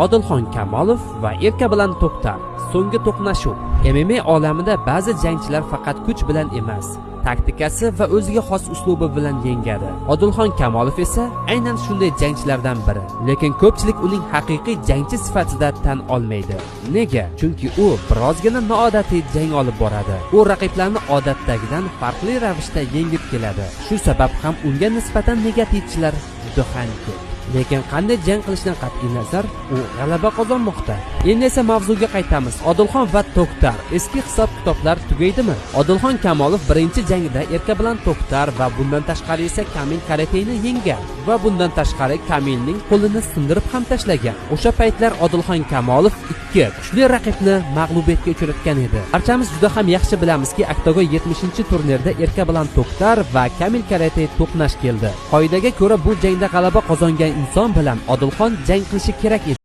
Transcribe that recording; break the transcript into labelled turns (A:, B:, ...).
A: Odilxon Kamolov va Erkabilan To'xtar. So'nggi to'qnashuv. MMA olamida ba'zi jangchilar faqat kuch bilan emas, taktikasi va o'ziga xos uslubi bilan yengadi. Odilxon Kamolov esa aynan shunday jangchilardan biri. Lekin ko'pchilik uning haqiqiy jangchi sifatida tan olmaydi. Nega? Chunki u birozgina noodatiy jang olib boradi. U raqiblarni odatdagidan farqli ravishda yengib keladi. Shu sabab ham unga nisbatan negativchilar juda ham ko'p. Lekin qanday jang qilishdan qat'iy nazar, u g'alaba qozonmoqda. Endi esa mavzuga qaytamiz. Odilxon va To'xtar. Eski hisob-kitoblar tugaydimi? Odilxon Kamolov birinchi jangida Erkabilan To'xtar va bundan tashqari esa Kamil Karateyni yenggan va bundan tashqari Kamilning qo'lini sindirib ham tashlagan. O'sha paytlar Odilxon Kamolov ikki kuchli raqibni mag'lubiyatga uchratgan edi. Barchamiz juda ham yaxshi bilamizki, Oktagon 70-turnirda Erkabilan To'xtar va Kamil Karatey to'qnash keldi. Qoidaga ko'ra bu jangda g'alaba qozongan inson bilan Odilxon jang qilishi kerak edi.